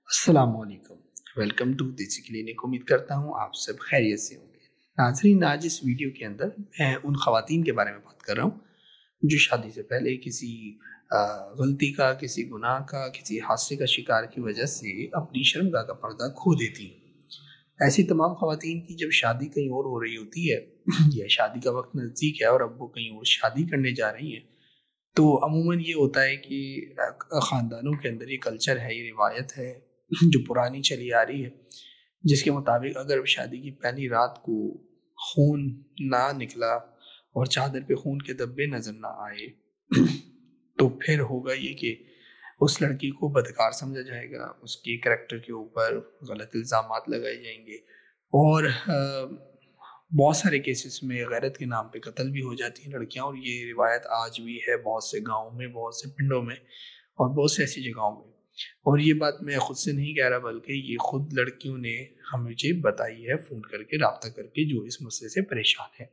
अस्सलामुअलैकुम। Welcome to देसी clinic. उम्मीद करता हूँ आप सब खैरियत से होंगे। नाजरीन, आज इस वीडियो के अंदर मैं उन ख़वातीन के बारे में बात कर रहा हूँ जो शादी से पहले किसी गलती का, किसी गुनाह का, किसी हादसे का शिकार की वजह से अपनी शर्मगाह का पर्दा खो देती हैं। ऐसी तमाम ख़वातीन की जब शादी कहीं और हो रही होती है या शादी का वक्त नज़दीक है और अब वो कहीं और शादी करने जा रही हैं, तो अमूमन ये होता है कि ख़ानदानों के अंदर ये कल्चर है, ये रिवायत है जो पुरानी चली आ रही है, जिसके मुताबिक अगर शादी की पहली रात को खून ना निकला और चादर पे खून के धब्बे नज़र ना आए तो फिर होगा ये कि उस लड़की को बदकार समझा जाएगा, उसके करैक्टर के ऊपर गलत इल्ज़ामात लगाए जाएंगे और बहुत सारे केसेस में गैरत के नाम पे कत्ल भी हो जाती हैं लड़कियां। और ये रिवायत आज भी है बहुत से गाँव में, बहुत से पिंडों में और बहुत से ऐसी जगहों में। और ये बात मैं खुद से नहीं कह रहा, बल्कि ये खुद लड़कियों ने हमें मुझे बताई है फ़ोन करके, राब्ता करके, जो इस मसले से परेशान है।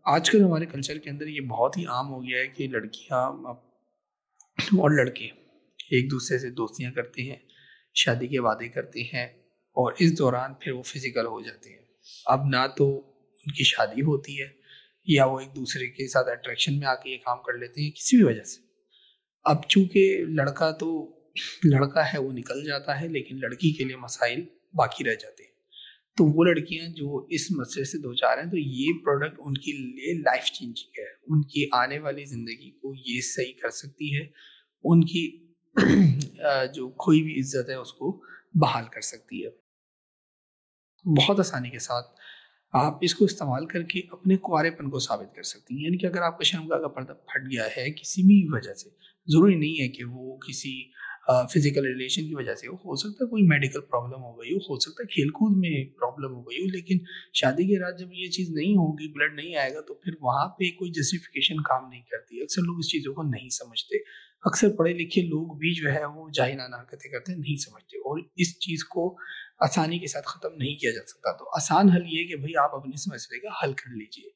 आजकल हमारे कल्चर के अंदर ये बहुत ही आम हो गया है कि लड़कियां और लड़के एक दूसरे से दोस्तियां करते हैं, शादी के वादे करते हैं और इस दौरान फिर वो फिजिकल हो जाते हैं। अब ना तो उनकी शादी होती है या वो एक दूसरे के साथ अट्रैक्शन में आके ये काम कर लेते हैं किसी भी वजह से। अब चूंकि लड़का तो लड़का है, वो निकल जाता है, लेकिन लड़की के लिए मसाइल बाकी रह जाते हैं। तो वो लड़कियां जो इस मसले से दो चार हैं, तो ये प्रोडक्ट उनके लिए लाइफ चेंजिंग है, उनकी आने वाली ज़िंदगी को ये सही कर सकती है, उनकी जो खोई भी इज्जत है उसको बहाल कर सकती है बहुत आसानी के साथ। आप इसको इस्तेमाल करके अपने कुंवारेपन को साबित कर सकती हैं। यानी कि अगर आपका शर्मगाह का पर्दा फट गया है किसी भी वजह से, ज़रूरी नहीं है कि वो किसी फिजिकल रिलेशन की वजह से हो सकता है कोई मेडिकल प्रॉब्लम हो गई हो सकता है खेल कूद में प्रॉब्लम हो गई हो, लेकिन शादी के रात जब ये चीज़ नहीं होगी, ब्लड नहीं आएगा, तो फिर वहाँ पे कोई जस्टिफिकेशन काम नहीं करती। अक्सर लोग इस चीज़ों को नहीं समझते। अक्सर पढ़े लिखे लोग भी जो है वो जाहिलाना हरकतें करते हैं, नहीं समझते, और इस चीज़ को आसानी के साथ ख़त्म नहीं किया जा सकता। तो आसान हल ये है कि भाई आप अपने इस मसले का हल कर लीजिए।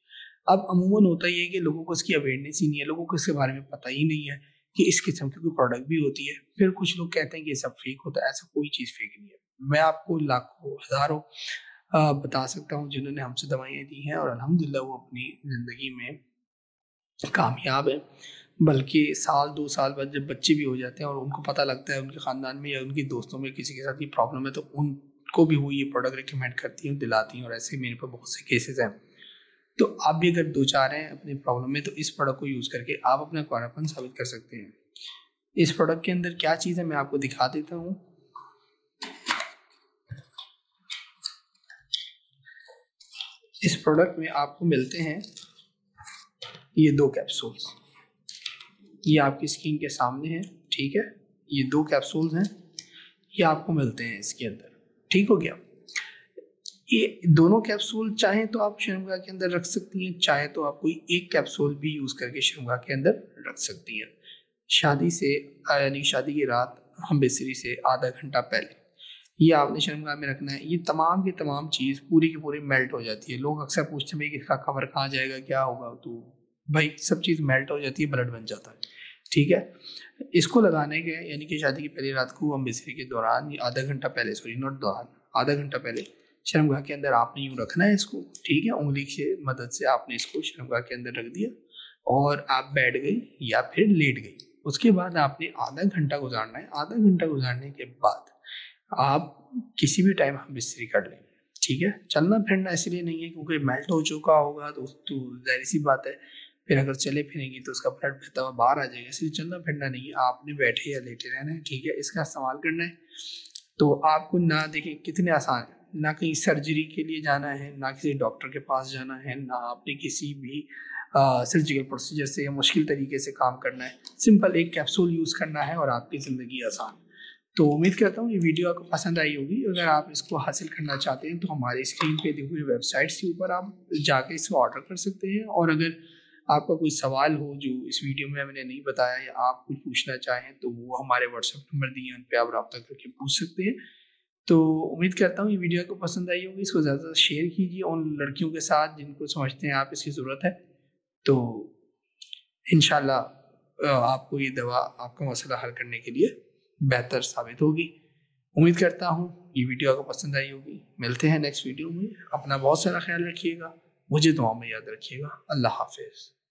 अब अमूमन होता ये है कि लोगों को इसकी अवेयरनेस ही नहीं है, लोगों को इसके बारे में पता ही नहीं है कि इस किस्म की कोई प्रोडक्ट भी होती है। फिर कुछ लोग कहते हैं कि ये सब फेक होता है, ऐसा कोई चीज़ फेक नहीं है। मैं आपको लाखों हज़ारों बता सकता हूँ जिन्होंने हमसे दवाइयाँ दी हैं और अल्हम्दुलिल्लाह वो अपनी ज़िंदगी में कामयाब है। बल्कि साल 2 साल बाद जब बच्चे भी हो जाते हैं और उनको पता लगता है उनके ख़ानदान में या उनके दोस्तों में किसी के साथ ये प्रॉब्लम है, तो उनको भी वो ये प्रोडक्ट रिकमेंड करती हैं, दिलाती हैं, और ऐसे मेरे पास बहुत से केसेस हैं। तो आप भी अगर दो चार हैं अपनी प्रॉब्लम में, तो इस प्रोडक्ट को यूज़ करके आप अपना कुंवारापन साबित कर सकते हैं। इस प्रोडक्ट के अंदर क्या चीज़ है मैं आपको दिखा देता हूँ। इस प्रोडक्ट में आपको मिलते हैं ये 2 कैप्सूल्स। ये आपकी स्क्रीन के सामने है, ठीक है। ये 2 कैप्सूल्स हैं, ये आपको मिलते हैं इसके अंदर, ठीक हो गया। ये दोनों कैप्सूल चाहे तो आप शर्मगाह के अंदर रख सकती हैं, चाहे तो आप कोई एक कैप्सूल भी यूज़ करके शर्मगाह के अंदर रख सकती हैं। शादी से यानी शादी की रात हम बेसरी से आधा घंटा पहले ये आपने शर्मगाह में रखना है। ये तमाम की तमाम चीज़ पूरी की पूरी मेल्ट हो जाती है। लोग अक्सर पूछते हैं भाई इसका कवर कहाँ जाएगा, क्या होगा, तो भाई सब चीज़ मेल्ट हो जाती है, ब्लड बन जाता है, ठीक है। इसको लगाने के यानी कि शादी की पहली रात को हम बेसरी के दौरान, ये आधा घंटा पहले, सॉरी नॉट दौरान, आधा घंटा पहले शर्मगाह के अंदर आपने यूँ रखना है इसको, ठीक है। उंगली की मदद से आपने इसको शर्मगाह के अंदर रख दिया और आप बैठ गई या फिर लेट गई। उसके बाद आपने आधा घंटा गुजारना है। आधा घंटा गुजारने के बाद आप किसी भी टाइम हम बिस्तरी कर लें, ठीक है। चलना फिरना इसलिए नहीं है क्योंकि मेल्ट हो चुका होगा, तो जाहिर सी बात है फिर अगर चले फिरेंगी तो उसका ब्लड बहता हुआ बाहर आ जाएगा, इसलिए चलना फिरना नहीं है, आपने बैठे या लेटे रहना है, ठीक है। इसका इस्तेमाल करना है। तो आपको ना देखें कितने आसान है, ना कहीं सर्जरी के लिए जाना है, ना किसी डॉक्टर के पास जाना है, ना आपने किसी भी सर्जिकल प्रोसीजर से या मुश्किल तरीके से काम करना है। सिंपल एक कैप्सूल यूज़ करना है और आपकी ज़िंदगी आसान। तो उम्मीद करता हूँ ये वीडियो आपको पसंद आई होगी। अगर आप इसको हासिल करना चाहते हैं तो हमारी स्क्रीन पे दी हुई वेबसाइट्स के ऊपर आप जाके इसको ऑर्डर कर सकते हैं। और अगर आपका कोई सवाल हो जो इस वीडियो में मैंने नहीं बताया या आप कुछ पूछना चाहें, तो वो हमारे व्हाट्सएप नंबर दिए हैं, उन पर आप रब्ता करके पूछ सकते हैं। तो उम्मीद करता हूँ ये वीडियो आपको पसंद आई होगी। इसको ज़्यादा से शेयर कीजिए उन लड़कियों के साथ जिनको समझते हैं आप इसकी ज़रूरत है। तो इंशाल्लाह आपको ये दवा आपका मसला हल करने के लिए बेहतर साबित होगी। उम्मीद करता हूँ ये वीडियो आपको पसंद आई होगी। मिलते हैं नेक्स्ट वीडियो में। अपना बहुत सारा ख्याल रखिएगा, मुझे दुआ में याद रखिएगा। अल्लाह हाफिज़।